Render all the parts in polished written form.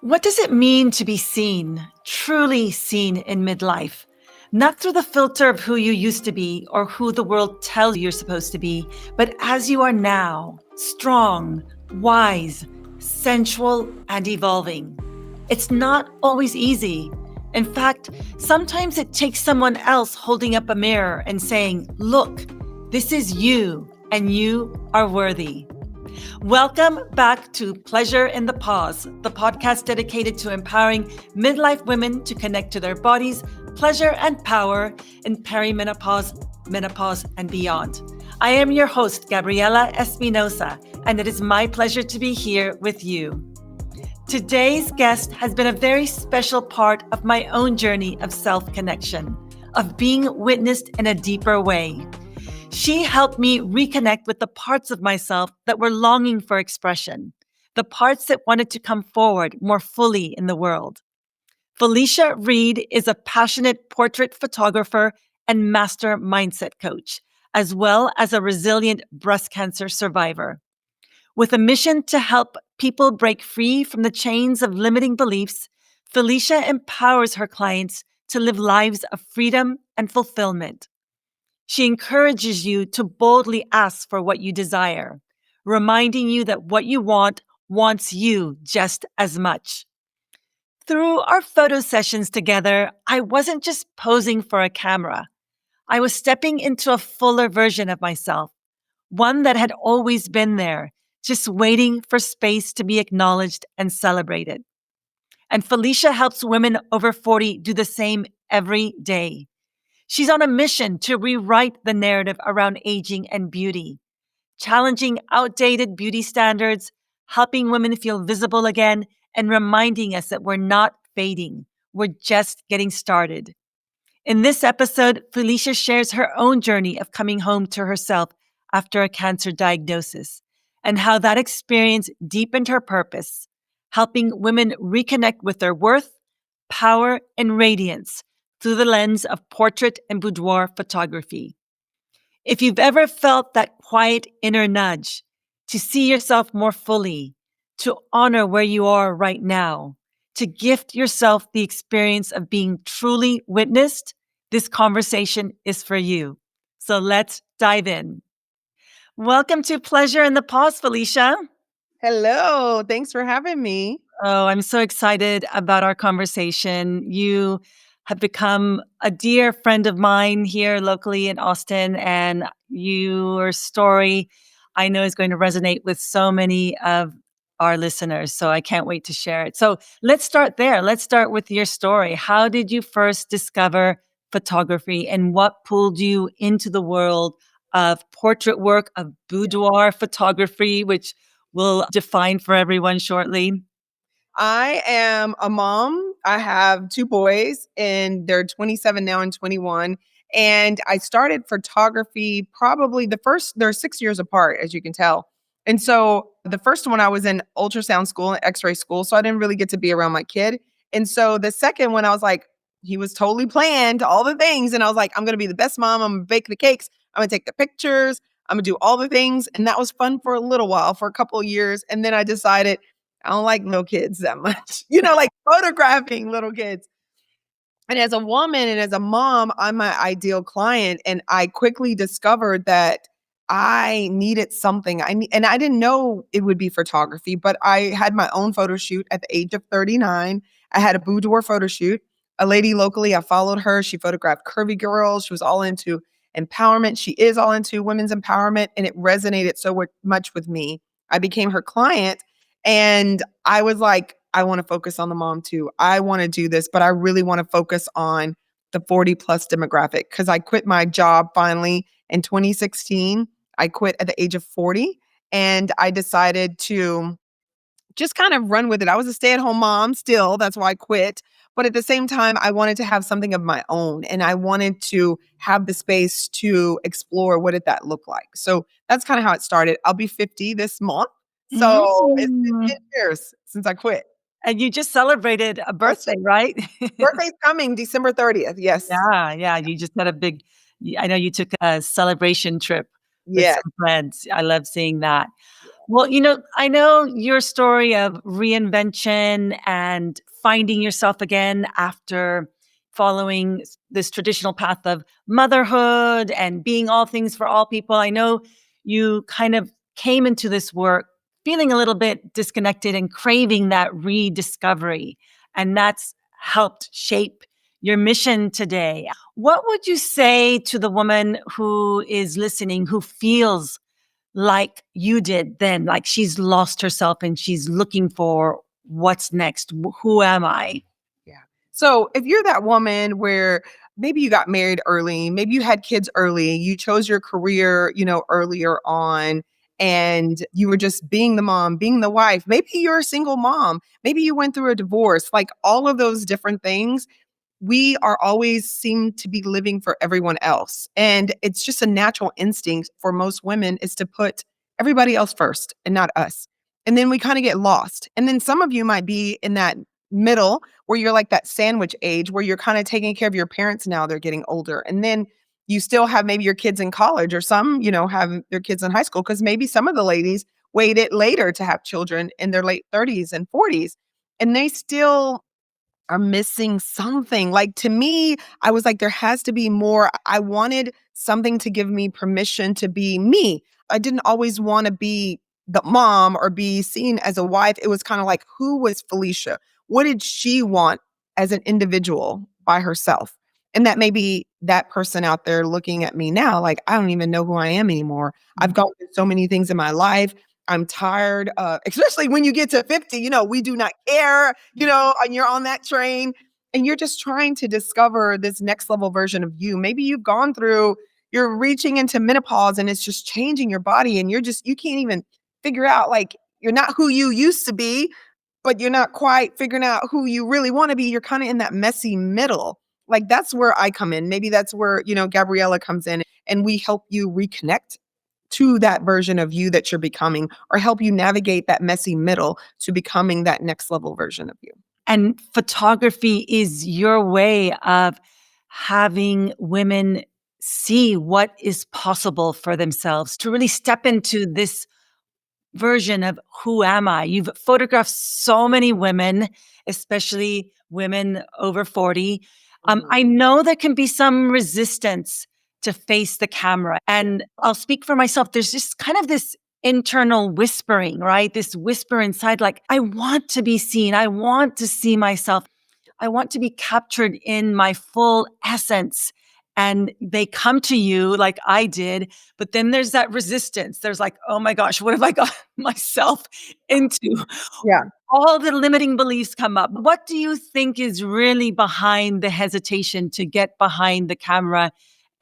What does it mean to be seen, truly seen in midlife? Not through the filter of who you used to be or who the world tells you you're supposed to be, but as you are now, strong, wise, sensual, and evolving. It's not always easy. In fact, sometimes it takes someone else holding up a mirror and saying, "Look, this is you, and you are worthy." Welcome back to Pleasure in the Pause, the podcast dedicated to empowering midlife women to connect to their bodies, pleasure, and power in perimenopause, menopause, and beyond. I am your host, Gabriela Espinosa, and it is my pleasure to be here with you. Today's guest has been a very special part of my own journey of self-connection, of being witnessed in a deeper way. She helped me reconnect with the parts of myself that were longing for expression, the parts that wanted to come forward more fully in the world. Felicia Reed is a passionate portrait photographer and master mindset coach, as well as a resilient breast cancer survivor. With a mission to help people break free from the chains of limiting beliefs, Felicia empowers her clients to live lives of freedom and fulfillment. She encourages you to boldly ask for what you desire, reminding you that what you want wants you just as much. Through our photo sessions together, I wasn't just posing for a camera. I was stepping into a fuller version of myself, one that had always been there, just waiting for space to be acknowledged and celebrated. And Felicia helps women over 40 do the same every day. She's on a mission to rewrite the narrative around aging and beauty, challenging outdated beauty standards, helping women feel visible again, and reminding us that we're not fading. We're just getting started. In this episode, Felicia shares her own journey of coming home to herself after a cancer diagnosis and how that experience deepened her purpose, helping women reconnect with their worth, power, and radiance through the lens of portrait and boudoir photography. If you've ever felt that quiet inner nudge to see yourself more fully, to honor where you are right now, to gift yourself the experience of being truly witnessed, this conversation is for you. So let's dive in. Welcome to Pleasure in the Pause, Felicia. Hello. Thanks for having me. Oh, I'm so excited about our conversation. You have become a dear friend of mine here locally in Austin, and your story I know is going to resonate with so many of our listeners. So I can't wait to share it. So let's start there. Let's start with your story. How did you first discover photography, and what pulled you into the world of portrait work, of boudoir photography, which we'll define for everyone shortly? I am a mom. I have two boys, and they're 27 now and 21. And I started photography probably they're 6 years apart, as you can tell. And so the first one, I was in ultrasound school and x ray school. So I didn't really get to be around my kid. And so the second one, I was like, he was totally planned, all the things. And I was like, I'm going to be the best mom. I'm going to bake the cakes. I'm going to take the pictures. I'm going to do all the things. And that was fun for a little while, for a couple of years. And then I decided, I don't like little kids that much, like photographing little kids. And as a woman and as a mom, I'm my ideal client. And I quickly discovered that I needed something. And I didn't know it would be photography, but I had my own photo shoot at the age of 39. I had a boudoir photo shoot. A lady locally, I followed her. She photographed curvy girls. She was all into empowerment. She is all into women's empowerment. And it resonated so much with me. I became her client. And I was like, I want to focus on the mom too. I want to do this, but I really want to focus on the 40 plus demographic because I quit my job finally in 2016. I quit at the age of 40 and I decided to just kind of run with it. I was a stay-at-home mom still. That's why I quit. But at the same time, I wanted to have something of my own and I wanted to have the space to explore what did that look like. So that's kind of how it started. I'll be 50 this month. So it's been 10 years since I quit. And you just celebrated a birthday, right? Birthday's coming December 30th. Yes. Yeah. You just had I know you took a celebration trip with Yeah. some friends. I love seeing that. Well, I know your story of reinvention and finding yourself again after following this traditional path of motherhood and being all things for all people. I know you kind of came into this work feeling a little bit disconnected and craving that rediscovery. And that's helped shape your mission today. What would you say to the woman who is listening, who feels like you did then, like she's lost herself and she's looking for what's next? Who am I? Yeah. So if you're that woman where maybe you got married early, maybe you had kids early, you chose your career, earlier on, and you were just being the mom, being the wife. Maybe you're a single mom. Maybe you went through a divorce, like all of those different things. We are always seem to be living for everyone else. And it's just a natural instinct for most women is to put everybody else first and not us. And then we kind of get lost. And then some of you might be in that middle where you're like that sandwich age where you're kind of taking care of your parents now they're getting older. And then you still have maybe your kids in college or some, have their kids in high school because maybe some of the ladies waited later to have children in their late 30s and 40s. And they still are missing something. Like to me, I was like, there has to be more. I wanted something to give me permission to be me. I didn't always want to be the mom or be seen as a wife. It was kind of like, who was Felicia? What did she want as an individual by herself? And that may be that person out there looking at me now, like, I don't even know who I am anymore. I've gone through so many things in my life. I'm tired, especially when you get to 50, we do not care, and you're on that train and you're just trying to discover this next level version of you. Maybe you're reaching into menopause and it's just changing your body and you can't even figure out like you're not who you used to be, but you're not quite figuring out who you really want to be. You're kind of in that messy middle. Like that's where I come in. Maybe that's where, Gabriella comes in and we help you reconnect to that version of you that you're becoming or help you navigate that messy middle to becoming that next level version of you. And photography is your way of having women see what is possible for themselves, to really step into this version of who am I? You've photographed so many women, especially women over 40. I know there can be some resistance to face the camera. And I'll speak for myself. There's just kind of this internal whispering, right? This whisper inside, like, I want to be seen. I want to see myself. I want to be captured in my full essence. And they come to you like I did, but then there's that resistance. There's like, oh my gosh, what have I got myself into? Yeah. All the limiting beliefs come up. What do you think is really behind the hesitation to get behind the camera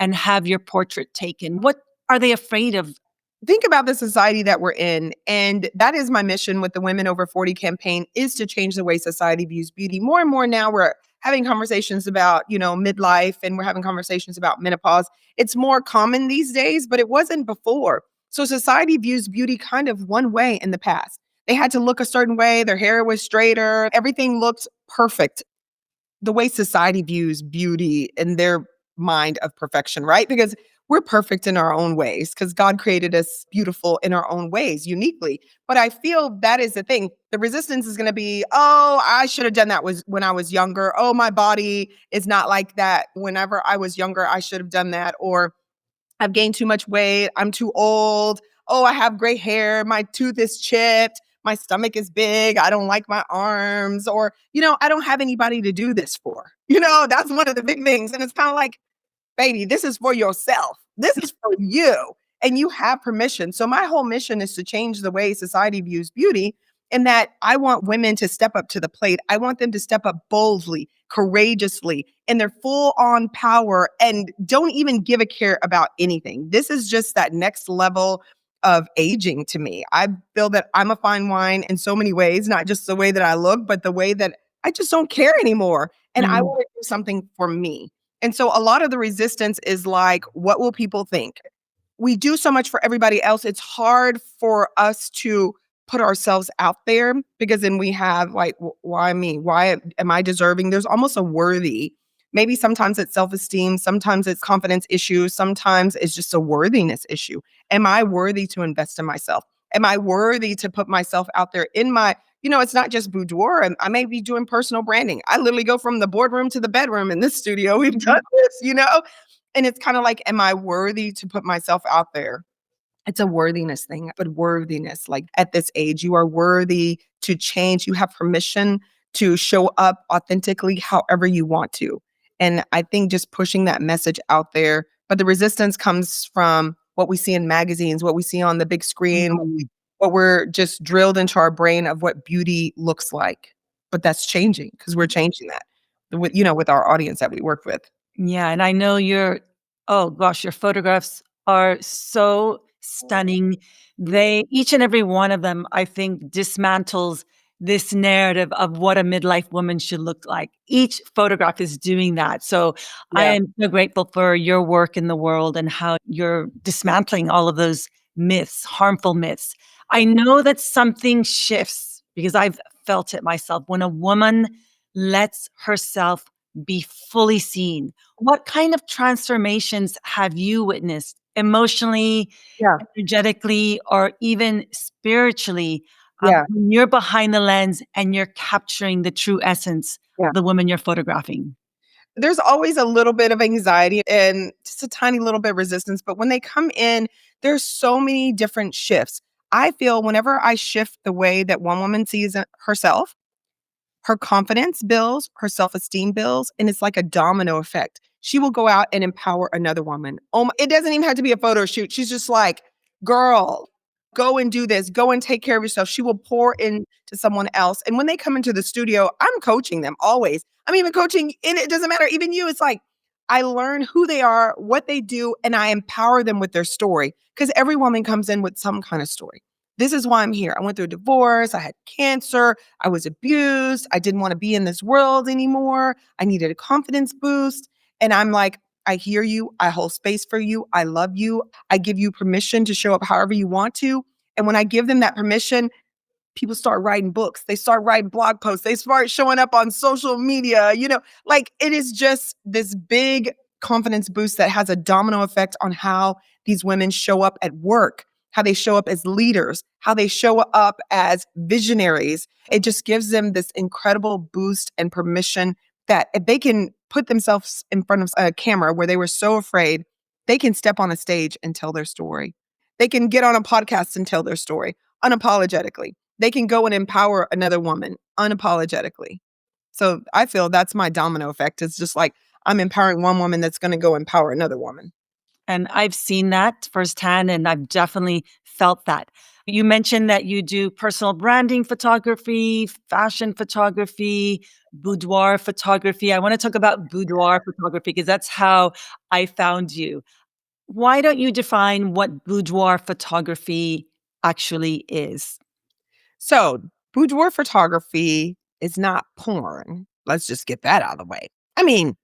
and have your portrait taken? What are they afraid of? Think about the society that we're in. And that is my mission with the Women Over 40 campaign is to change the way society views beauty. More and more now we're having conversations about, midlife and we're having conversations about menopause. It's more common these days, but it wasn't before. So society views beauty kind of one way in the past. They had to look a certain way. Their hair was straighter. Everything looked perfect the way society views beauty in their mind of perfection, right? Because we're perfect in our own ways because God created us beautiful in our own ways, uniquely. But I feel that is the thing. The resistance is going to be, oh, I should have done that was when I was younger. Oh, my body is not like that. Whenever I was younger, I should have done that. Or I've gained too much weight. I'm too old. Oh, I have gray hair. My tooth is chipped. My stomach is big. I don't like my arms. Or, I don't have anybody to do this for. That's one of the big things. And it's kind of like, baby, this is for yourself. This is for you. And you have permission. So my whole mission is to change the way society views beauty and that I want women to step up to the plate. I want them to step up boldly, courageously, in their full on power and don't even give a care about anything. This is just that next level of aging to me. I feel that I'm a fine wine in so many ways, not just the way that I look, but the way that I just don't care anymore. And I want to do something for me. And so a lot of the resistance is like, what will people think? We do so much for everybody else. It's hard for us to put ourselves out there because then we have like, why me? Why am I deserving? There's almost a worthy. Maybe sometimes it's self-esteem. Sometimes it's confidence issues. Sometimes it's just a worthiness issue. Am I worthy to invest in myself? Am I worthy to put myself out there in my, it's not just boudoir. And I may be doing personal branding. I literally go from the boardroom to the bedroom in this studio. We've done this. And it's kind of like, am I worthy to put myself out there? It's a worthiness thing, but worthiness, like at this age, you are worthy to change. You have permission to show up authentically however you want to. And I think just pushing that message out there, but the resistance comes from what we see in magazines, what we see on the big screen, Mhm. what we're just drilled into our brain of what beauty looks like. But that's changing because we're changing that with our audience that we work with. Yeah, and I know oh gosh, your photographs are so stunning. They each and every one of them, I think, dismantles this narrative of what a midlife woman should look like. Each photograph is doing that. So I Yeah. am so grateful for your work in the world and how you're dismantling all of those myths, harmful myths. I know that something shifts because I've felt it myself when a woman lets herself be fully seen. What kind of transformations have you witnessed emotionally, Yeah. energetically, or even spiritually, Yeah. when you're behind the lens and you're capturing the true essence Yeah. of the woman you're photographing? There's always a little bit of anxiety and just a tiny little bit of resistance. But when they come in, there's so many different shifts. I feel whenever I shift the way that one woman sees herself, her confidence builds, her self-esteem builds, and it's like a domino effect. She will go out and empower another woman. It doesn't even have to be a photo shoot. She's just like, girl, go and do this. Go and take care of yourself. She will pour into someone else. And when they come into the studio, I'm coaching them always. I'm even coaching, and it doesn't matter. Even you, it's like, I learn who they are, what they do, and I empower them with their story because every woman comes in with some kind of story. This is why I'm here. I went through a divorce. I had cancer. I was abused. I didn't want to be in this world anymore. I needed a confidence boost. And I'm like, I hear you. I hold space for you. I love you. I give you permission to show up however you want to. And when I give them that permission, people start writing books. They start writing blog posts. They start showing up on social media. Like it is just this big confidence boost that has a domino effect on how these women show up at work, how they show up as leaders, how they show up as visionaries. It just gives them this incredible boost and permission that if they can put themselves in front of a camera where they were so afraid, they can step on a stage and tell their story. They can get on a podcast and tell their story unapologetically. They can go and empower another woman unapologetically. So I feel that's my domino effect. It's just like I'm empowering one woman that's going to go empower another woman. And I've seen that firsthand, and I've definitely felt that. You mentioned that you do personal branding photography, fashion photography, boudoir photography. I want to talk about boudoir photography because that's how I found you. Why don't you define what boudoir photography actually is? So boudoir photography is not porn. Let's just get that out of the way. I mean,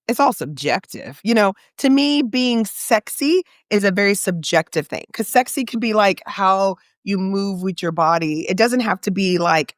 it's all subjective. To me, being sexy is a very subjective thing because sexy can be like how you move with your body. It doesn't have to be like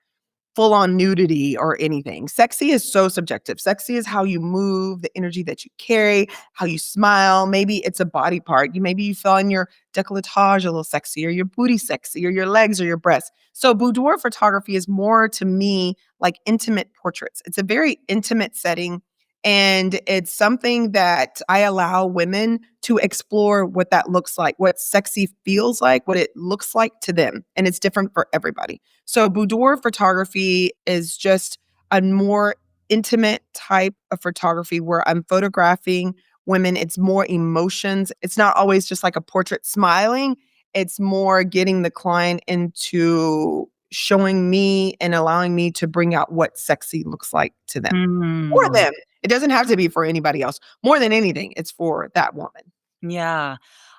full on nudity or anything. Sexy is so subjective. Sexy is how you move, the energy that you carry, how you smile. Maybe it's a body part. Maybe you feel in your décolletage a little sexy, or your booty sexy, or your legs or your breasts. So boudoir photography is more to me like intimate portraits. It's a very intimate setting. And it's something that I allow women to explore what that looks like, what sexy feels like, what it looks like to them. And it's different for everybody. So boudoir photography is just a more intimate type of photography where I'm photographing women. It's more emotions. It's not always just like a portrait smiling. It's more getting the client into showing me and allowing me to bring out what sexy looks like to them. For Mm, them. It doesn't have to be for anybody else. More than anything, it's for that woman. yeah.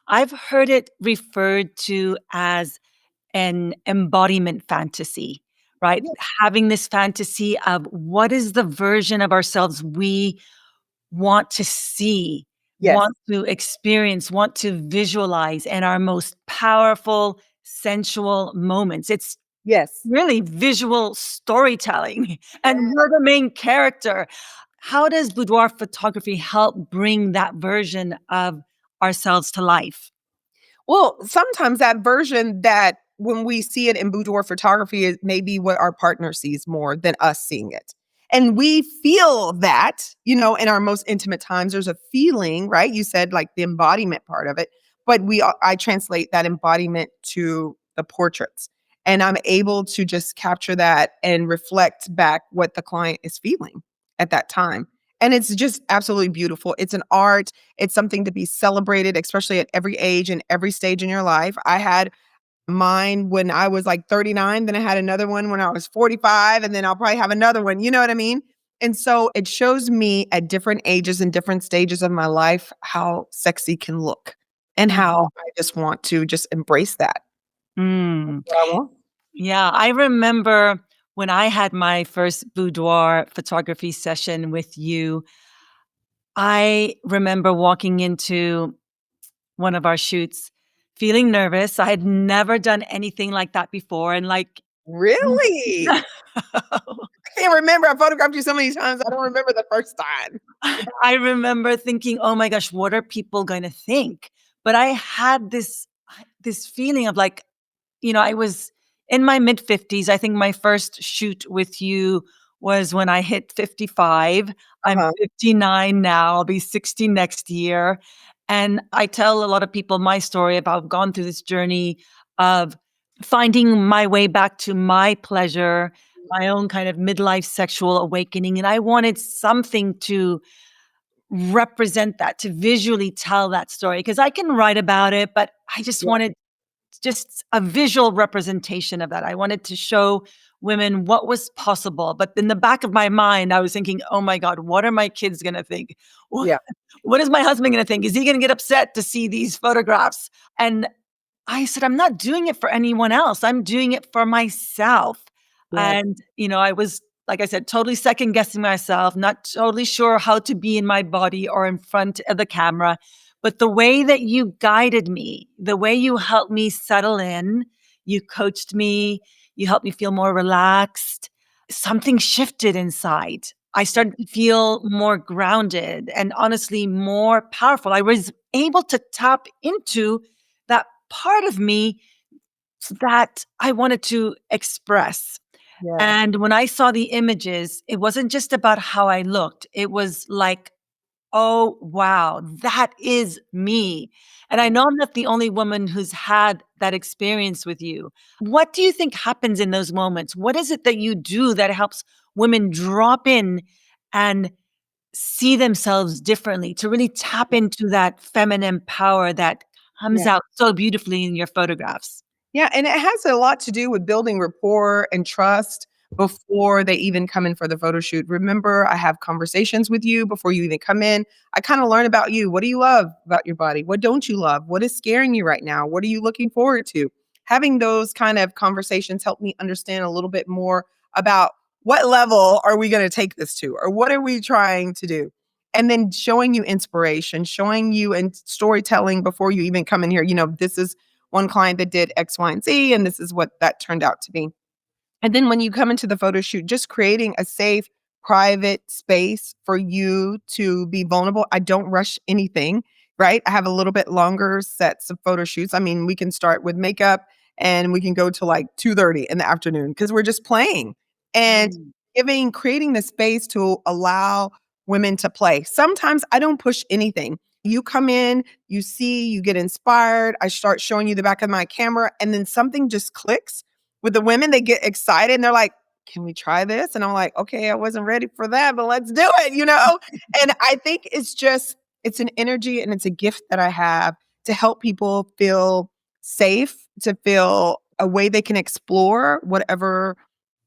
I've heard it referred to as an embodiment fantasy, right? Yeah. Having this fantasy of what is the version of ourselves we want to see, Yes. want to experience, want to visualize in our most powerful, sensual moments. It's Yes. really visual storytelling, and you're the main character. How does boudoir photography help bring that version of ourselves to life? Well, sometimes that version that when we see it in boudoir photography, it may be what our partner sees more than us seeing it. And we feel that, in our most intimate times, there's a feeling, right? You said like the embodiment part of it, but I translate that embodiment to the portraits. And I'm able to just capture that and reflect back what the client is feeling at that time. And it's just absolutely beautiful. It's an art. It's something to be celebrated, especially at every age and every stage in your life. I had mine when I was like 39, then I had another one when I was 45, and then I'll probably have another one. You know what I mean? And so it shows me at different ages and different stages of my life how sexy can look and how I just want to just embrace that. That's Mm. what I want. Yeah, I remember when I had my first boudoir photography session with you, I remember walking into one of our shoots feeling nervous. I had never done anything like that before. And like, Really? I can't remember. I photographed you so many times. I don't remember the first time. I remember thinking, oh my gosh, what are people going to think? But I had this feeling of like, I was in my mid 50s. I think my first shoot with you was when I hit 55. I'm Uh-huh. 59 now. I'll be 60 next year. And I tell a lot of people my story about I've gone through this journey of finding my way back to my pleasure, my own kind of midlife sexual awakening. And I wanted something to represent that, to visually tell that story. Because I can write about it, but I just Yeah. wanted just a visual representation of that. I wanted to show women what was possible. But in the back of my mind, I was thinking, oh my God, what are my kids going to think? Yeah. What is my husband going to think? Is he going to get upset to see these photographs? And I said, I'm not doing it for anyone else. I'm doing it for myself. Yeah. And, I was, like I said, totally second guessing myself, not totally sure how to be in my body or in front of the camera. But the way that you guided me, the way you helped me settle in, you coached me, you helped me feel more relaxed, something shifted inside. I started to feel more grounded and honestly more powerful. I was able to tap into that part of me that I wanted to express. Yeah. And when I saw the images, it wasn't just about how I looked. It was like, oh, wow, that is me. And I know I'm not the only woman who's had that experience with you. What do you think happens in those moments? What is it that you do that helps women drop in and see themselves differently, to really tap into that feminine power that comes Yeah. out so beautifully in your photographs? Yeah, and it has a lot to do with building rapport and trust before they even come in for the photo shoot. Remember, I have conversations with you before you even come in. I kind of learn about you. What do you love about your body? What don't you love? What is scaring you right now? What are you looking forward to? Having those kind of conversations help me understand a little bit more about what level are we going to take this to, or what are we trying to do? And then showing you inspiration, showing you and storytelling before you even come in here. This is one client that did X, Y, and Z, and this is what that turned out to be. And then when you come into the photo shoot, just creating a safe, private space for you to be vulnerable. I don't rush anything, right? I have a little bit longer sets of photo shoots. I mean, we can start with makeup and we can go to like 2:30 in the afternoon because we're just playing and Mm. creating the space to allow women to play. Sometimes I don't push anything. You come in, you see, you get inspired. I start showing you the back of my camera, and then something just clicks with the women. They get excited and they're like, can we try this? And I'm like, okay, I wasn't ready for that, but let's do it. And I think it's an energy and it's a gift that I have to help people feel safe, to feel a way they can explore whatever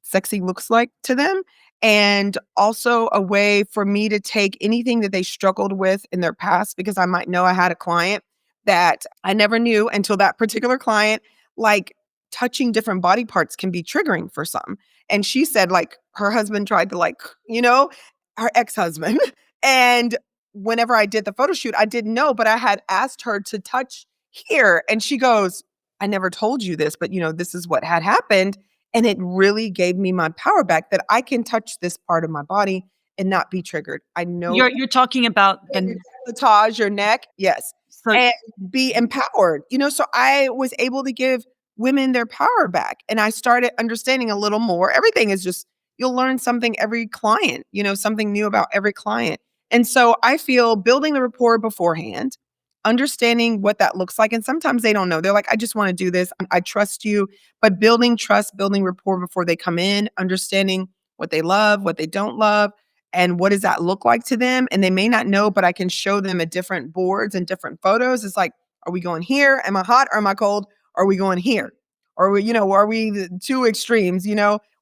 sexy looks like to them. And also a way for me to take anything that they struggled with in their past, because I might know I had a client that I never knew until that particular client, like touching different body parts can be triggering for some. And she said, like, her husband tried to, like, her ex husband. And whenever I did the photo shoot, I didn't know, but I had asked her to touch here. And she goes, I never told you this, but this is what had happened. And it really gave me my power back that I can touch this part of my body and not be triggered. I know You're talking about your the decolletage, your neck, yes, so and be empowered. So I was able to give women their power back. And I started understanding a little more. Everything is just, you'll learn something every client, something new about every client. And so I feel building the rapport beforehand, understanding what that looks like. And sometimes they don't know. They're like, I just want to do this. I trust you. But building trust, building rapport before they come in, understanding what they love, what they don't love, and what does that look like to them. And they may not know, but I can show them at different boards and different photos. It's like, are we going here? Am I hot or am I cold? Are we going here? Or are we the two extremes?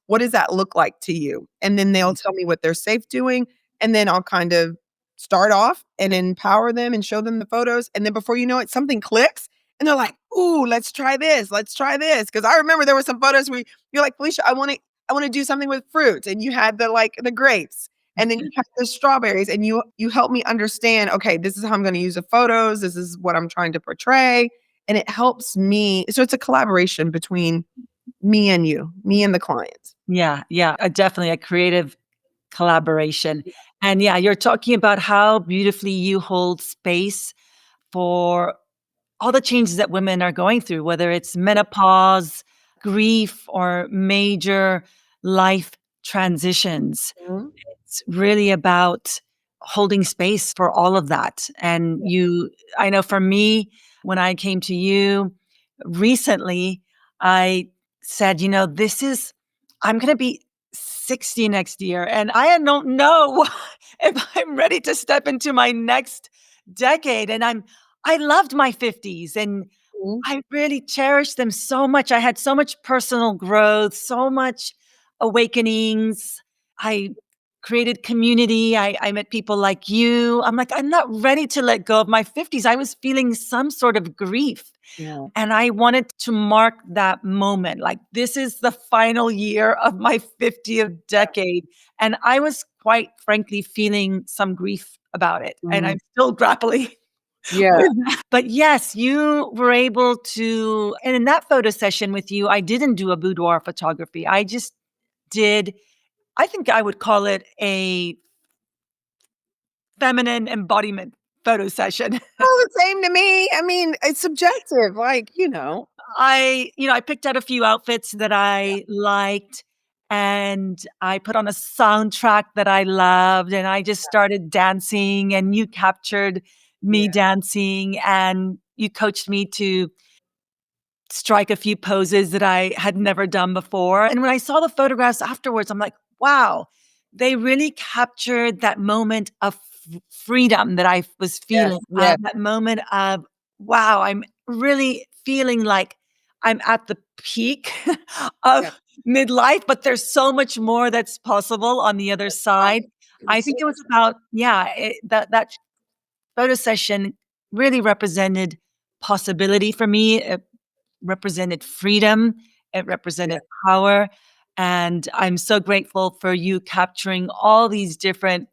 What does that look like to you? And then they'll tell me what they're safe doing. And then I'll kind of start off and empower them and show them the photos. And then before you know it, something clicks and they're like, ooh, let's try this. Let's try this. Cause I remember there were some photos where you're like, Felicia, I want to do something with fruit. And you had the grapes. And then you have the strawberries and you help me understand, okay, this is how I'm going to use the photos. This is what I'm trying to portray. And it helps me. So it's a collaboration between me and you, me and the clients. Yeah, yeah, definitely a creative collaboration. And yeah, you're talking about how beautifully you hold space for all the changes that women are going through, whether it's menopause, grief, or major life transitions. Mhm. It's really about holding space for all of that. And I know for me, when I came to you recently, I said, I'm going to be 60 next year, and I don't know if I'm ready to step into my next decade. And I loved my 50s and Mhm. I really cherished them so much. I had so much personal growth, so much awakenings. I created community. I met people like you. I'm like, I'm not ready to let go of my 50s. I was feeling some sort of grief. Yeah. And I wanted to mark that moment. Like, this is the final year of my 50th decade. And I was quite frankly feeling some grief about it. And Mhm. I'm still grappling Yeah. with that. But yes, you were able to. And in that photo session with you, I didn't do a boudoir photography. I just did, I think I would call it a feminine embodiment photo session. All the same to me. I mean, it's subjective, I picked out a few outfits that I liked and I put on a soundtrack that I loved and I just started dancing and you captured me Yeah. dancing and you coached me to strike a few poses that I had never done before. And when I saw the photographs afterwards, I'm like, wow, they really captured that moment of freedom that I was Yes. feeling, Yes. that moment of, wow, I'm really feeling like I'm at the peak Yeah. of midlife, but there's so much more that's possible on the other Right. side. It I was think so it was much about, yeah, that photo session really represented possibility for me. It represented freedom, it Yeah. represented power. And I'm so grateful for you capturing all these different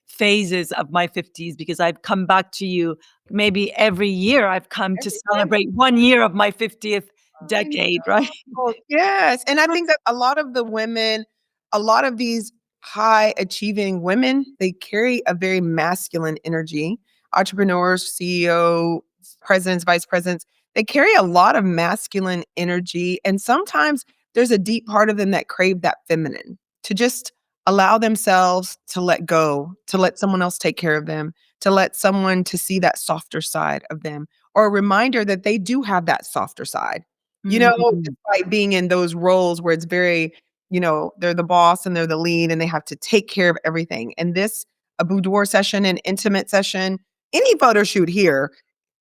phases of my 50s because I've come back to you maybe every year. I've come to Every year. celebrate 1 year of my 50th I decade, right? know. Yes. And I think that a lot of the women, a lot of these high achieving women, they carry a very masculine energy. Entrepreneurs, CEO, presidents, vice presidents, they carry a lot of masculine energy. And sometimes there's a deep part of them that crave that feminine to just allow themselves to let go, to let someone else take care of them, to let someone to see that softer side of them, or a reminder that they do have that softer side. Mm. Despite being in those roles where it's very, they're the boss and they're the lead and they have to take care of everything. And this, a boudoir session, an intimate session, any photo shoot here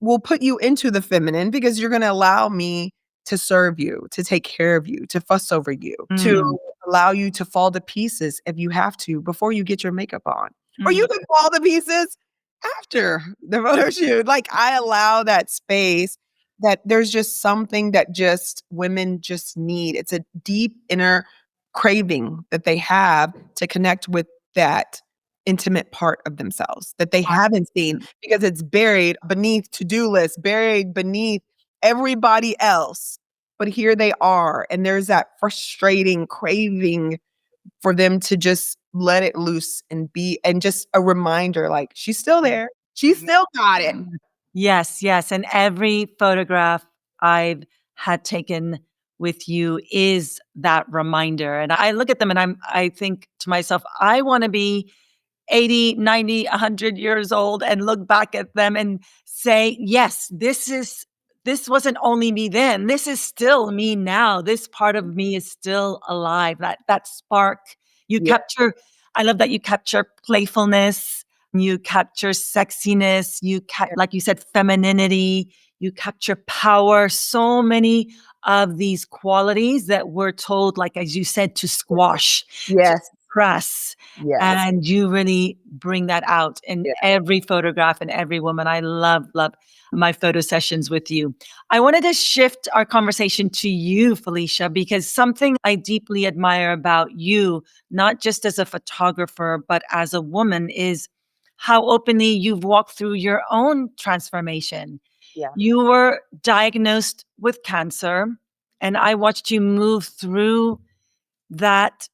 will put you into the feminine because you're going to allow me to serve you, to take care of you, to fuss over you, to Mm. allow you to fall to pieces if you have to before you get your makeup on. Or you Mm. can fall to pieces after the photo shoot. Like I allow that space that there's just something that just women just need. It's a deep inner craving that they have to connect with that intimate part of themselves that they haven't seen because it's buried beneath to-do lists, buried beneath everybody else. But here they are, and there's that frustrating craving for them to just let it loose and be, and just a reminder like she's still there. She's still got it. Yes, yes. And every photograph I've had taken with you is that reminder. And I look at them and I think to myself, I want to be 80, 90, 100 years old and look back at them and say, yes, this wasn't only me then. This is still me now. This part of me is still alive. That spark you Yeah. capture. I love that you capture playfulness, you capture sexiness, like you said, femininity, you capture power. So many of these qualities that we're told, like as you said, to squash, to Yes. suppress. Yes. And you really bring that out in Yeah. every photograph and every woman. I love my photo sessions with you. I wanted to shift our conversation to you, Felicia, because something I deeply admire about you, not just as a photographer, but as a woman, is how openly you've walked through your own transformation. Yeah. You were diagnosed with cancer, and I watched you move through that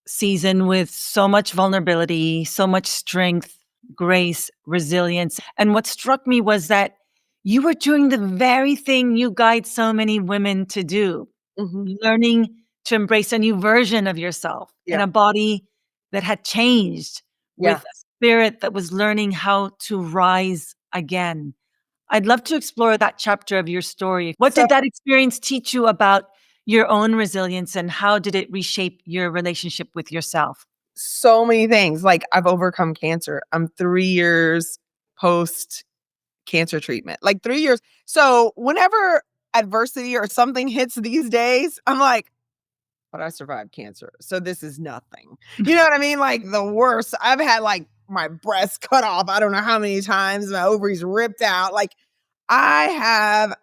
season with so much vulnerability, so much strength, grace, resilience. And what struck me was that you were doing the very thing you guide so many women to do, Mhm. learning to embrace a new version of yourself in Yeah. a body that had changed, with Yeah. a spirit that was learning how to rise again. I'd love to explore that chapter of your story. What So did that experience teach you about your own resilience, and how did it reshape your relationship with yourself? so many things. Like, I've overcome cancer. I'm 3 years post cancer treatment. Like 3 years. So whenever adversity or something hits these days, I'm like, but I survived cancer. So this is nothing. You know what I mean? Like the worst. I've had like my breasts cut off. I don't know how many times, my ovaries ripped out. Like I have,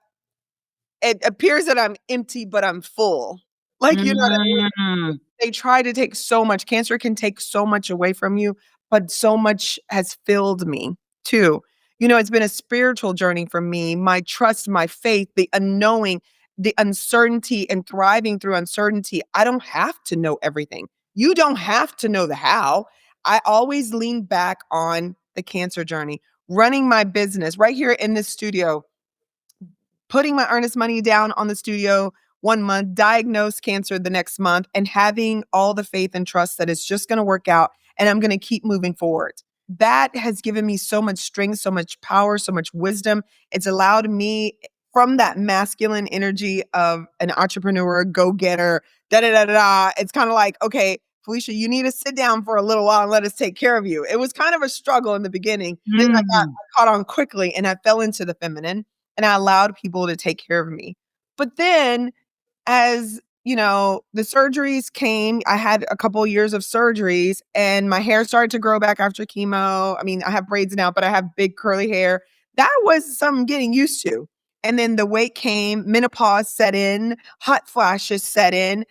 it appears that I'm empty, but I'm full. Like, you know what I mean? Mm. They try to take so much. Cancer can take so much away from you, but so much has filled me too. You know, it's been a spiritual journey for me. My trust, my faith, the unknowing, the uncertainty, and thriving through uncertainty. I don't have to know everything. You don't have to know the how. I always lean back on the cancer journey, running my business right here in this studio, putting my earnest money down on the studio 1 month, diagnosed cancer the next month, and having all the faith and trust that it's just going to work out and I'm going to keep moving forward. That has given me so much strength, so much power, so much wisdom. It's allowed me, from that masculine energy of an entrepreneur, go getter, da da da da da. It's kind of like, okay, Felicia, you need to sit down for a little while and let us take care of you. It was kind of a struggle in the beginning. Then I got Mm. caught on quickly and I fell into the feminine and I allowed people to take care of me. But then, as you know, the surgeries came. I had a couple of years of surgeries and my hair started to grow back after chemo. I mean, I have braids now, but I have big curly hair. That was some getting used to. And then the weight came, menopause set in, hot flashes set in.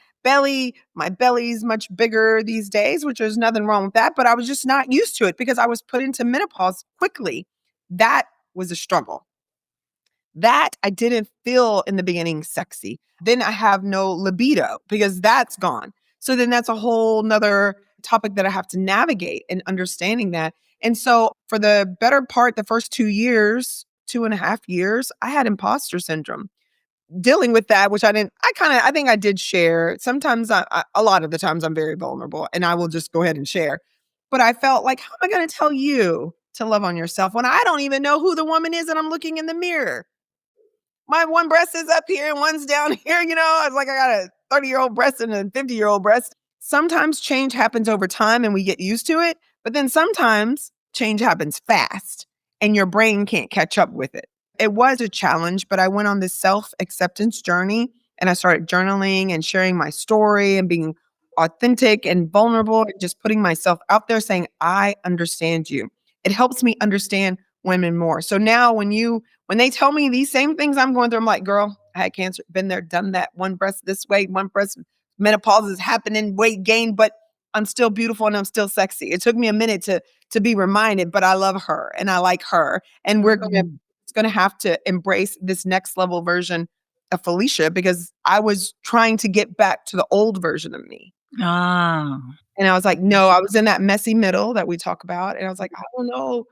My belly's much bigger these days, which there's nothing wrong with that, but I was just not used to it because I was put into menopause quickly. That was a struggle. That I didn't feel in the beginning sexy. Then I have no libido because that's gone. So then that's a whole nother topic that I have to navigate and understanding that. And so for the better part, the first 2 years, 2.5 years, I had imposter syndrome. Dealing with that, which I think I did share. Sometimes a lot of the times I'm very vulnerable and I will just go ahead and share. But I felt like, how am I going to tell you to love on yourself when I don't even know who the woman is and I'm looking in the mirror? My one breast is up here and one's down here, you know? It's like I got a 30-year-old breast and a 50-year-old breast. Sometimes change happens over time and we get used to it, but then sometimes change happens fast and your brain can't catch up with it. It was a challenge, but I went on this self-acceptance journey and I started journaling and sharing my story and being authentic and vulnerable and just putting myself out there saying, I understand you. It helps me understand women more. So now when they tell me these same things I'm going through, I'm like, girl, I had cancer, been there, done that. One breast this way, one breast, menopause is happening, weight gain, but I'm still beautiful and I'm still sexy. It took me a minute to be reminded, but I love her and I like her. And Mm. it's gonna have to embrace this next level version of Felicia because I was trying to get back to the old version of me. Ah. And I was like, no, I was in that messy middle that we talk about. And I was like, I don't know.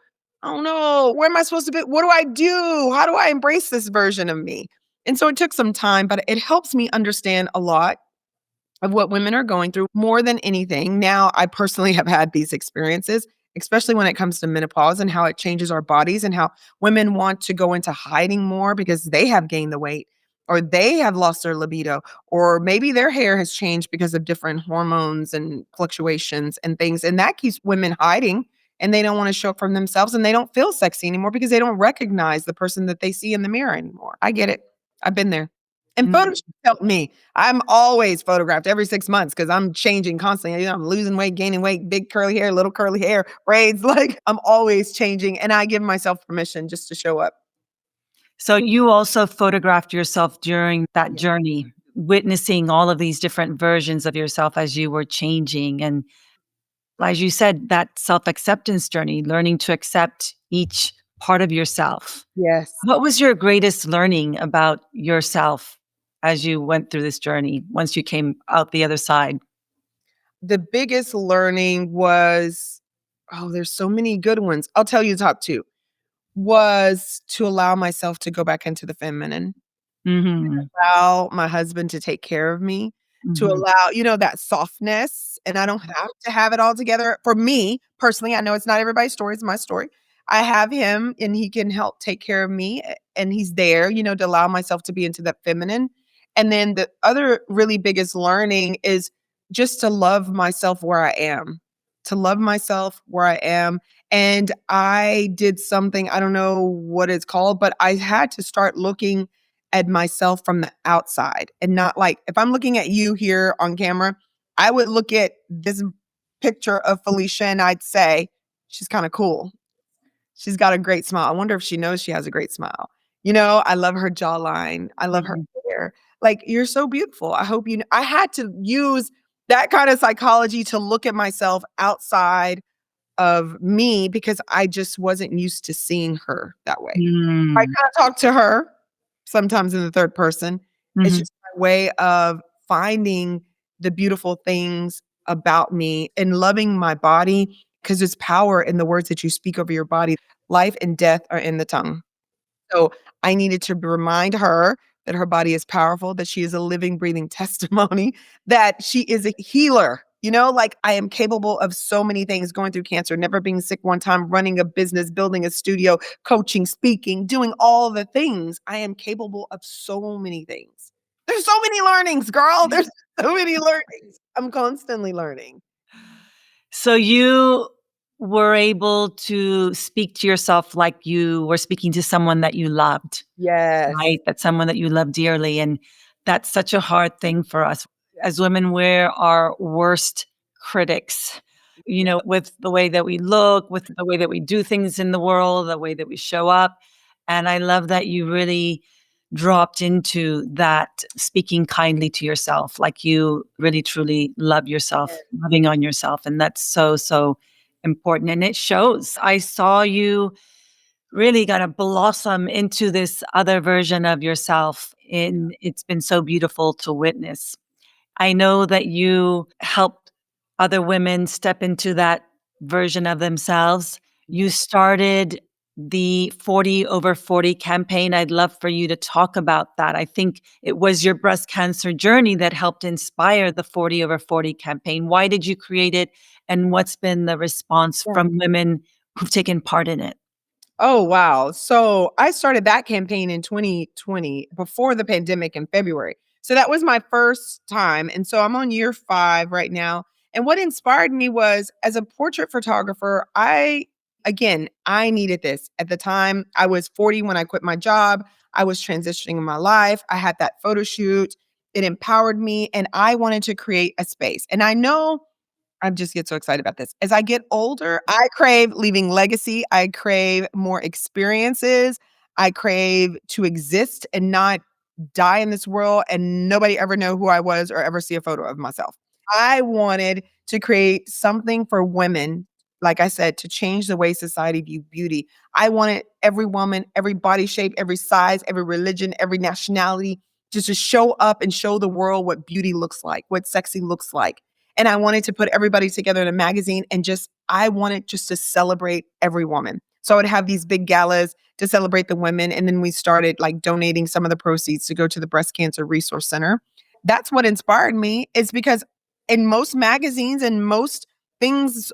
I don't know. Where am I supposed to be? What do I do? How do I embrace this version of me? And so it took some time, but it helps me understand a lot of what women are going through more than anything. Now, I personally have had these experiences, especially when it comes to menopause and how it changes our bodies and how women want to go into hiding more because they have gained the weight or they have lost their libido or maybe their hair has changed because of different hormones and fluctuations and things. And that keeps women hiding and they don't want to show up for themselves and they don't feel sexy anymore because they don't recognize the person that they see in the mirror anymore. I get it. I've been there. And Mm. photos help me. I'm always photographed every 6 months because I'm changing constantly. You know, I'm losing weight, gaining weight, big curly hair, little curly hair, braids. Like I'm always changing and I give myself permission just to show up. So you also photographed yourself during that Yeah. journey, witnessing all of these different versions of yourself as you were changing. And as you said, that self acceptance journey, learning to accept each part of yourself. Yes. What was your greatest learning about yourself as you went through this journey once you came out the other side? The biggest learning was, oh, there's so many good ones. I'll tell you the top 2 was to allow myself to go back into the feminine. Mhm. Allow my husband to take care of me, to Mhm. allow, that softness, and I don't have to have it all together. For me, personally, I know it's not everybody's story, it's my story. I have him and he can help take care of me, and he's there, to allow myself to be into that feminine. And then the other really biggest learning is just to love myself where I am, to love myself where I am. And I did something, I don't know what it's called, but I had to start looking at myself from the outside and not like if I'm looking at you here on camera, I would look at this picture of Felicia and I'd say, she's kind of cool. She's got a great smile. I wonder if she knows she has a great smile. I love her jawline. I love her Mhm. hair. Like, you're so beautiful. I hope I had to use that kind of psychology to look at myself outside of me because I just wasn't used to seeing her that way. I Mm. kinda talk to her, sometimes in the 3rd person. It's Mhm. just my way of finding the beautiful things about me and loving my body because there's power in the words that you speak over your body. Life and death are in the tongue. So, I needed to remind her that her body is powerful, that she is a living, breathing testimony, that she is a healer, like, I am capable of so many things, going through cancer, never being sick one time, running a business, building a studio, coaching, speaking, doing all the things. I am capable of so many things. There's so many learnings, girl. There's so many learnings. I'm constantly learning. So you were able to speak to yourself like you were speaking to someone that you loved, Yes. right? That's someone that you love dearly. And that's such a hard thing for us. As women, we're our worst critics, with the way that we look, with the way that we do things in the world, the way that we show up. And I love that you really dropped into that speaking kindly to yourself, like you really truly love yourself, loving on yourself. And that's so, so important. And it shows. I saw you really gonna blossom into this other version of yourself. And it's been so beautiful to witness. I know that you helped other women step into that version of themselves. You started the 40 over 40 campaign. I'd love for you to talk about that. I think it was your breast cancer journey that helped inspire the 40 over 40 campaign. Why did you create it? And what's been the response Yeah. from women who've taken part in it? Oh, wow. So I started that campaign in 2020 before the pandemic in February. So that was my first time. And so I'm on year 5 right now. And what inspired me was as a portrait photographer, I needed this. At the time, I was 40 when I quit my job. I was transitioning in my life. I had that photo shoot. It empowered me and I wanted to create a space. And I know I just get so excited about this. As I get older, I crave leaving legacy. I crave more experiences. I crave to exist and not die in this world and nobody ever know who I was or ever see a photo of myself. I wanted to create something for women, like I said, to change the way society view beauty. I wanted every woman, every body shape, every size, every religion, every nationality just to show up and show the world what beauty looks like, what sexy looks like. And I wanted to put everybody together in a magazine and I wanted just to celebrate every woman. So I would have these big galas to celebrate the women. And then we started like donating some of the proceeds to go to the Breast Cancer Resource Center. That's what inspired me, is because in most magazines and most things,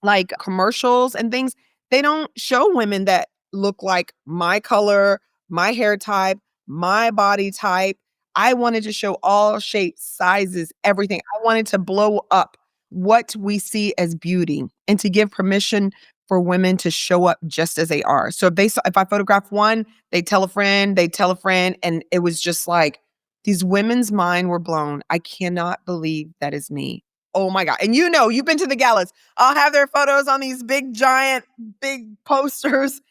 like commercials and things, they don't show women that look like my color, my hair type, my body type. I wanted to show all shapes, sizes, everything. I wanted to blow up what we see as beauty and to give permission for women to show up just as they are. So if I photograph one, they tell a friend, and it was just like these women's mind were blown. I cannot believe that is me. Oh my God. And you've been to the galas. I'll have their photos on these big, giant, big posters,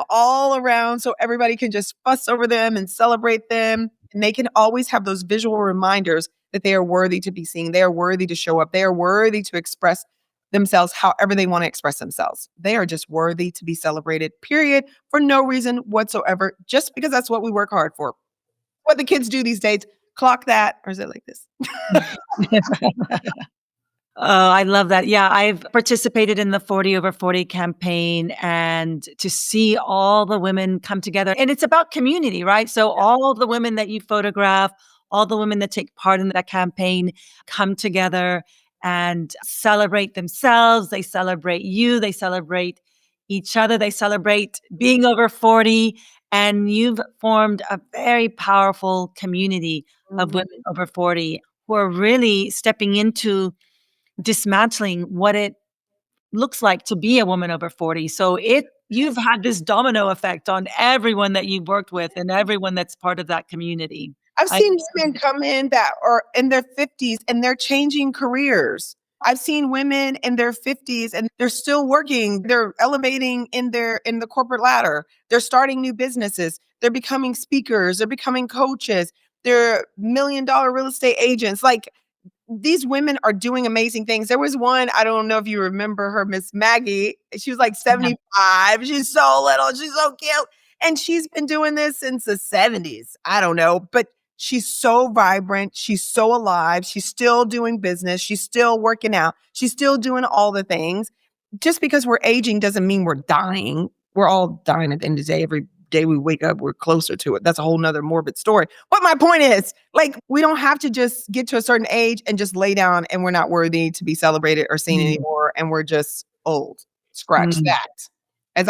all around so everybody can just fuss over them and celebrate them. And they can always have those visual reminders that they are worthy to be seen. They are worthy to show up. They are worthy to express themselves however they want to express themselves. They are just worthy to be celebrated, period, for no reason whatsoever, just because that's what we work hard for. What the kids do these days, clock that, or is it like this? Oh, I love that. Yeah, I've participated in the 40 over 40 campaign, and to see all the women come together, and it's about community, right? So all the women that you photograph, all the women that take part in that campaign come together and celebrate themselves. They celebrate you. They celebrate each other. They celebrate being over 40. And you've formed a very powerful community of women over 40 who are really stepping into dismantling what it looks like to be a woman over 40. So you've had this domino effect on everyone that you've worked with and everyone that's part of that community. I've I seen women come in that are in their 50s and they're changing careers. I've seen women in their 50s and they're still working. They're elevating in the corporate ladder. They're starting new businesses. They're becoming speakers. They're becoming coaches. They're $1 million real estate agents. Like, these women are doing amazing things. There was one, I don't know if you remember her, Miss Maggie. She was like 75. She's so little. She's so cute. And she's been doing this since the 70s. I don't know, but she's so vibrant. She's so alive. She's still doing business. She's still working out. She's still doing all the things. Just because we're aging doesn't mean we're dying. We're all dying at the end of the day. Every day we wake up, we're closer to it. That's a whole nother morbid story. But my point is, like, we don't have to just get to a certain age and just lay down and we're not worthy to be celebrated or seen anymore. And we're just old. Scratch that. As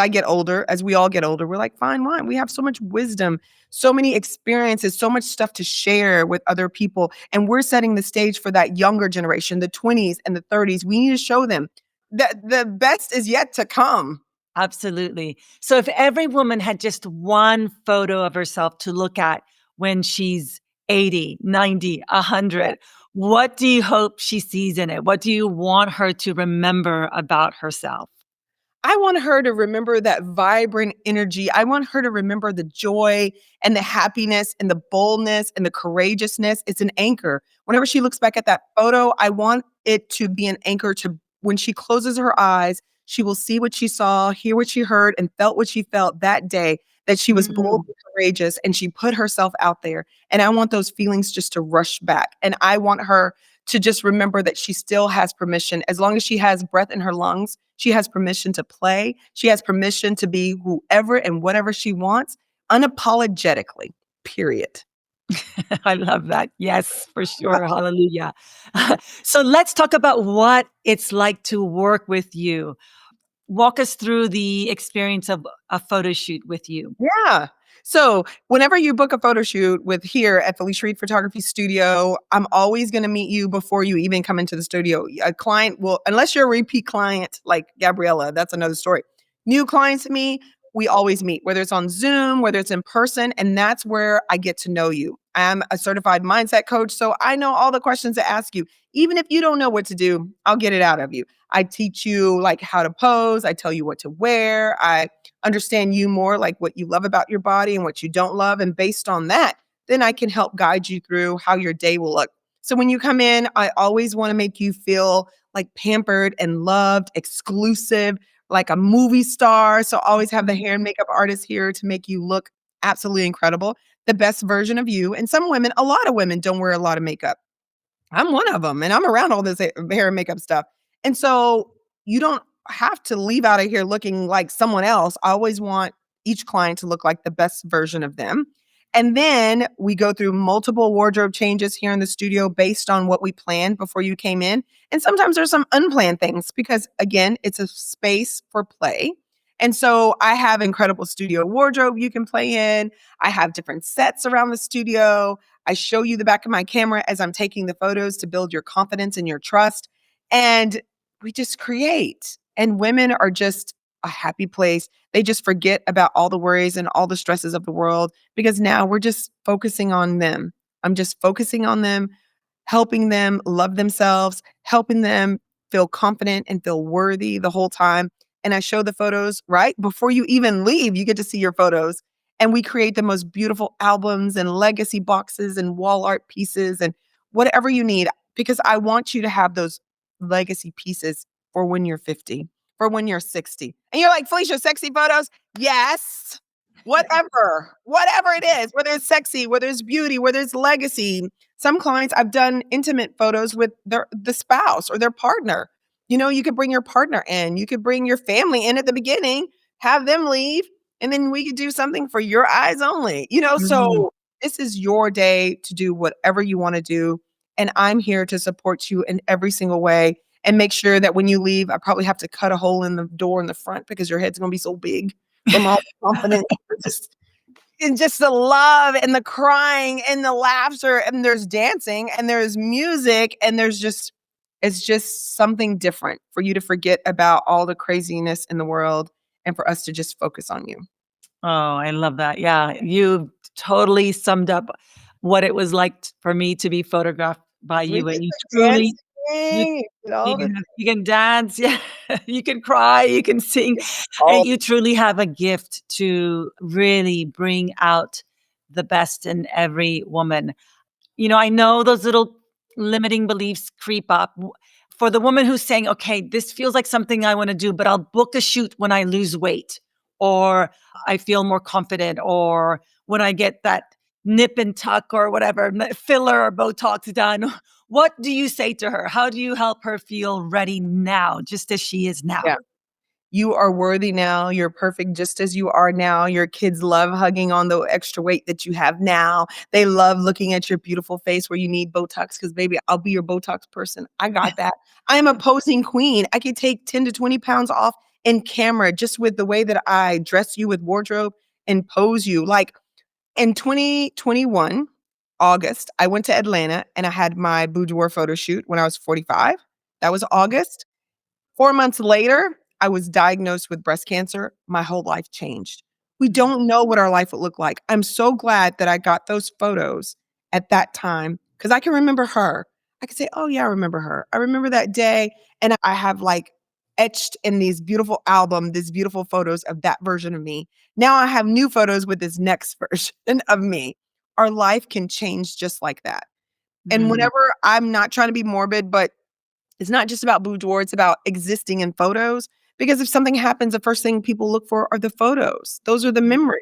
we all get older, we're like, fine wine. We have so much wisdom, so many experiences, so much stuff to share with other people. And we're setting the stage for that younger generation, the 20s and the 30s. We need to show them that the best is yet to come. Absolutely. So if every woman had just one photo of herself to look at when she's 80, 90, 100, what do you hope she sees in it? What do you want her to remember about herself? I want her to remember that vibrant energy. I want her to remember the joy and the happiness and the boldness and the courageousness. It's an anchor. Whenever she looks back at that photo, I want it to be an anchor to when she closes her eyes, she will see what she saw, hear what she heard, and felt what she felt that day, that she was bold and courageous and she put herself out there. And I want those feelings just to rush back. And I want her to just remember that she still has permission. As long as she has breath in her lungs, she has permission to play. She has permission to be whoever and whatever she wants, unapologetically, period. I love that. Yes, for sure. Hallelujah. So let's talk about what it's like to work with you. Walk us through the experience of a photo shoot with you. Yeah. So whenever you book a photo shoot with here at Felicia Reed Photography Studio, I'm always going to meet you before you even come into the studio. A client will, unless you're a repeat client like Gabriella, that's another story. New clients to me, we always meet, whether it's on Zoom, whether it's in person, and that's where I get to know you. I'm a certified mindset coach, so I know all the questions to ask you. Even if you don't know what to do, I'll get it out of you. I teach you like how to pose. I tell you what to wear. I understand you more, like what you love about your body and what you don't love. And based on that, then I can help guide you through how your day will look. So when you come in, I always want to make you feel like pampered and loved, exclusive, like a movie star. So always have the hair and makeup artist here to make you look absolutely incredible, the best version of you. And some women, a lot of women don't wear a lot of makeup. I'm one of them, and I'm around all this hair and makeup stuff. And so you don't have to leave out of here looking like someone else. I always want each client to look like the best version of them. And then we go through multiple wardrobe changes here in the studio based on what we planned before you came in. And sometimes there's some unplanned things because, again, it's a space for play. And so I have incredible studio wardrobe you can play in. I have different sets around the studio. I show you the back of my camera as I'm taking the photos to build your confidence and your trust. And we just create. And women are just a happy place. They just forget about all the worries and all the stresses of the world because now we're just focusing on them. I'm just focusing on them, helping them love themselves, helping them feel confident and feel worthy the whole time. And I show the photos right before you even leave. You get to see your photos. And we create the most beautiful albums and legacy boxes and wall art pieces and whatever you need because I want you to have those legacy pieces for when you're 50, for when you're 60. And you're like, Felicia, sexy photos? Yes. Whatever it is, whether it's sexy, whether it's beauty, whether it's legacy. Some clients, I've done intimate photos with the spouse or their partner. You know, you could bring your partner in. You could bring your family in at the beginning, have them leave, and then we could do something for your eyes only. You know, Mhm. so this is your day to do whatever you want to do. And I'm here to support you in every single way and make sure that when you leave, I probably have to cut a hole in the door in the front because your head's going to be so big from all the confidence. Just and just the love and the crying and the laughter and there's dancing and there's music and there's just it's just something different for you to forget about all the craziness in the world and for us to just focus on you. Oh, I love that. Yeah, you totally summed up what it was like for me to be photographed by We you, get and you to truly you dancing and all the you can dance, yeah, you can cry, you can sing, and all you truly have a gift to really bring out the best in every woman. I know those little limiting beliefs creep up. For the woman who's saying, okay, this feels like something I want to do, but I'll book a shoot when I lose weight, or I feel more confident, or when I get that nip and tuck or whatever, filler or Botox done. What do you say to her? How do you help her feel ready now, just as she is now? yeah. You are worthy now. You're perfect just as you are now. Your kids love hugging on the extra weight that you have now. They love looking at your beautiful face where you need Botox because, baby, I'll be your Botox person. I got that. I'm a posing queen. I could take 10 to 20 pounds off in camera just with the way that I dress you with wardrobe and pose you. Like in 2021, August, I went to Atlanta and I had my Boudoir photo shoot when I was 45. That was August. 4 months later, I was diagnosed with breast cancer. My whole life changed. We don't know what our life would look like. I'm so glad that I got those photos at that time because I can remember her. I can say, "Oh, yeah, I remember her. I remember that day." And I have, like, etched in these beautiful album, these beautiful photos of that version of me. Now I have new photos with this next version of me. Our life can change just like that. And Mm, whenever I'm not trying to be morbid, but it's not just about boudoir, it's about existing in photos, because if something happens, the first thing people look for are the photos. Those are the memories.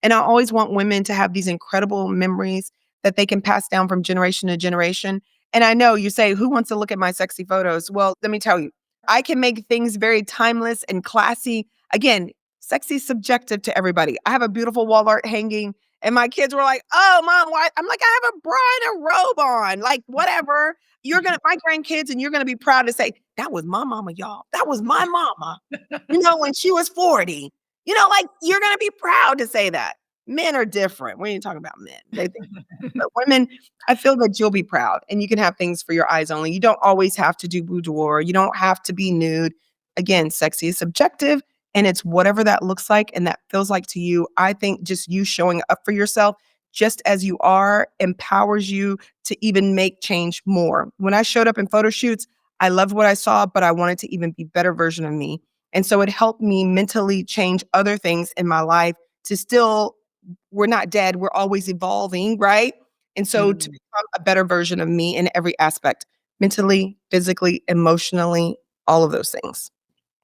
And I always want women to have these incredible memories that they can pass down from generation to generation. And I know you say, who wants to look at my sexy photos? Well, let me tell you, I can make things very timeless and classy. Again, sexy is subjective to everybody. I have a beautiful wall art hanging, and my kids were like, "Oh, mom, why?" I'm like, "I have a bra and a robe on, like, whatever." You're gonna my grandkids, and you're gonna be proud to say, "That was my mama, y'all. That was my mama, when she was 40." Like, you're gonna be proud to say that. Men are different. We ain't talking about men. They think but women, I feel that you'll be proud, and you can have things for your eyes only. You don't always have to do boudoir. You don't have to be nude. Again, sexy is subjective, and it's whatever that looks like and that feels like to you. I think just you showing up for yourself just as you are empowers you to even make change more. When I showed up in photo shoots, I loved what I saw, but I wanted to even be better version of me. And so it helped me mentally change other things in my life to still we're not dead, we're always evolving, right? And so to mm. become a better version of me in every aspect, mentally, physically, emotionally, all of those things.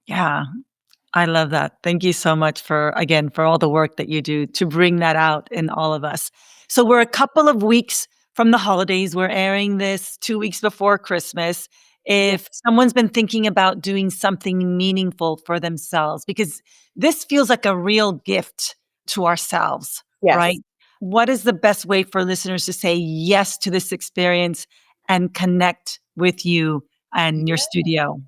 Yeah, I love that. Thank you so much for all the work that you do to bring that out in all of us. So we're a couple of weeks from the holidays. We're airing this 2 weeks before Christmas. if someone's been thinking about doing something meaningful for themselves, because this feels like a real gift to ourselves, Yes. right? What is the best way for listeners to say yes to this experience and connect with you and your studio?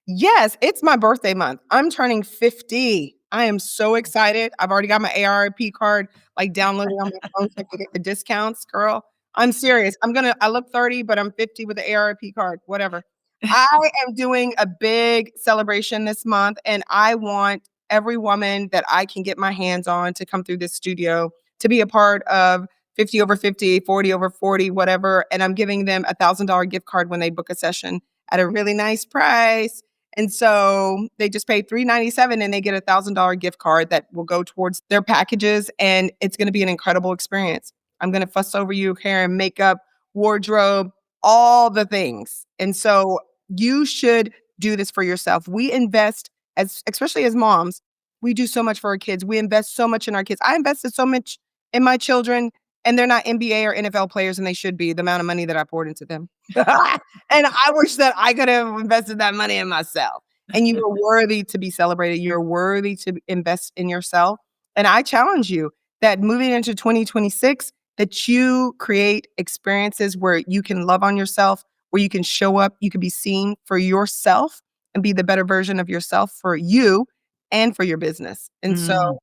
Yes, it's my birthday month. I'm turning 50. I am so excited. I've already got my ARP card like downloaded on my phone so I can get the discounts, girl. I'm serious. I look 30, but I'm 50 with the ARP card, whatever. I am doing a big celebration this month, and I want every woman that I can get my hands on to come through this studio to be a part of 50 over 50, 40 over 40, whatever. And I'm giving them $1,000 gift card when they book a session at a really nice price. And so they just pay $397 and they get $1,000 gift card that will go towards their packages. And it's going to be an incredible experience. I'm going to fuss over you, hair and makeup, wardrobe, all the things. And so you should do this for yourself. We invest especially as moms, we do so much for our kids. We invest so much in our kids. I invested so much in my children, and they're not NBA or NFL players, and they should be, the amount of money that I poured into them. And I wish that I could have invested that money in myself. And you are worthy to be celebrated. You're worthy to invest in yourself. And I challenge you that moving into 2026, that you create experiences where you can love on yourself, where you can show up, you can be seen for yourself and be the better version of yourself for you and for your business. And so Mm.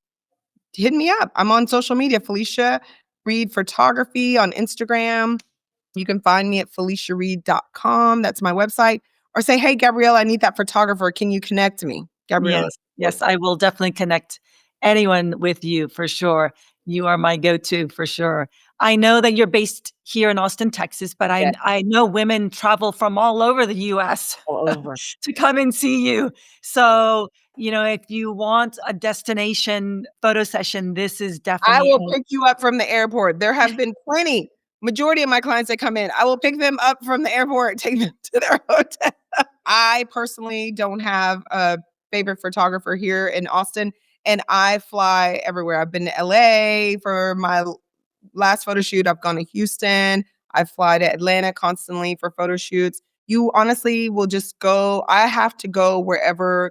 hit me up. I'm on social media, Felicia Reed Photography on Instagram. You can find me at feliciareed.com. That's my website. Or say, hey, Gabriella, I need that photographer. Can you connect me? Gabriella. Yes, yes, I will definitely connect anyone with you for sure. You are my go-to for sure. I know that you're based here in Austin, Texas, but Yes, I know women travel from all over the US all over. to come and see you. So, if you want a destination photo session, this is I definitely will pick you up from the airport. There have been plenty, majority of my clients that come in, I will pick them up from the airport, take them to their hotel. I personally don't have a favorite photographer here in Austin, and I fly everywhere. I've been to LA for my last photo shoot. I've gone to Houston. I fly to Atlanta constantly for photo shoots. You honestly will just go. I have to go wherever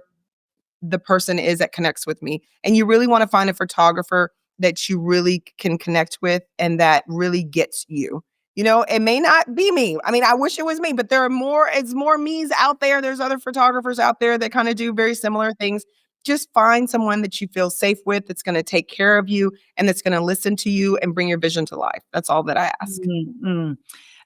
the person is that connects with me. And you really want to find a photographer that you really can connect with and that really gets you. It may not be me. I mean, I wish it was me, but it's more me's out there. There's other photographers out there that kind of do very similar things. Just find someone that you feel safe with, that's going to take care of you and that's going to listen to you and bring your vision to life. That's all that I ask. mm.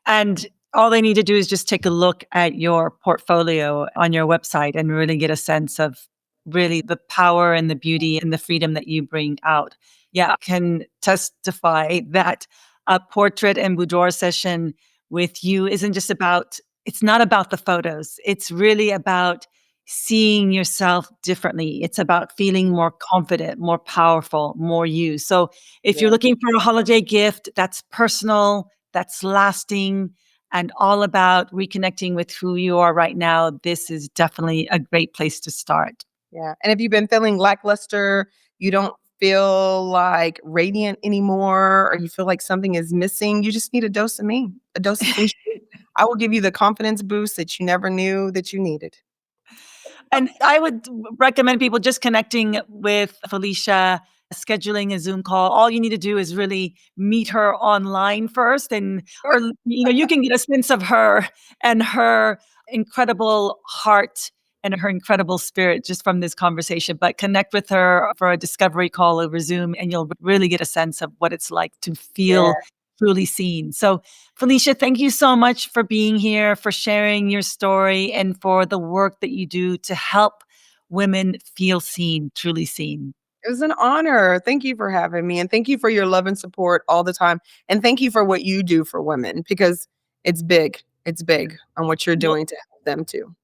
And all they need to do is just take a look at your portfolio on your website and really get a sense of really the power and the beauty and the freedom that you bring out. Yeah, I can testify that a portrait and boudoir session with you it's not about the photos. It's really about seeing yourself differently. It's about feeling more confident, more powerful, more you. So if you're Yeah. looking for a holiday gift that's personal, that's lasting, and all about reconnecting with who you are right now, this is definitely a great place to start. Yeah. And if you've been feeling lackluster, you don't feel like radiant anymore, or you feel like something is missing, you just need a dose of me, a dose of Felicia. I will give you the confidence boost that you never knew that you needed. And I would recommend people just connecting with Felicia, scheduling a Zoom call. All you need to do is really meet her online first, or you can get a sense of her and her incredible heart and her incredible spirit just from this conversation. But connect with her for a discovery call over Zoom, and you'll really get a sense of what it's like to Yeah. feel truly seen. So, Felicia, thank you so much for being here, for sharing your story, and for the work that you do to help women feel seen, truly seen. It was an honor. Thank you for having me. And thank you for your love and support all the time. And thank you for what you do for women, because it's big. It's big on what you're Well, doing to help them too.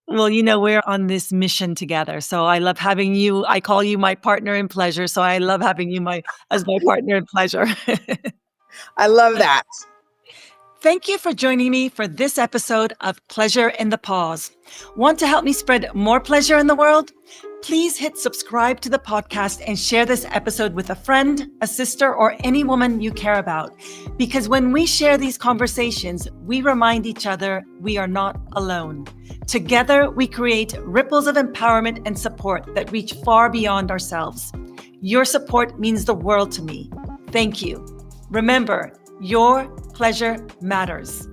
well, we're on this mission together. So I love having you. I call you my partner in pleasure. So I love having you as my partner in pleasure. I love that. Thank you for joining me for this episode of Pleasure in the Pause. Want to help me spread more pleasure in the world? Please hit subscribe to the podcast and share this episode with a friend, a sister, or any woman you care about. Because when we share these conversations, we remind each other we are not alone. Together, we create ripples of empowerment and support that reach far beyond ourselves. Your support means the world to me. Thank you. Remember, your pleasure matters.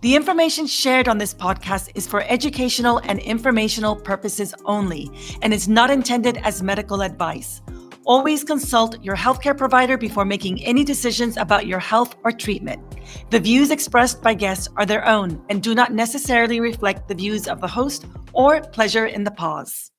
The information shared on this podcast is for educational and informational purposes only and is not intended as medical advice. Always consult your healthcare provider before making any decisions about your health or treatment. The views expressed by guests are their own and do not necessarily reflect the views of the host or Pleasure in the Pause.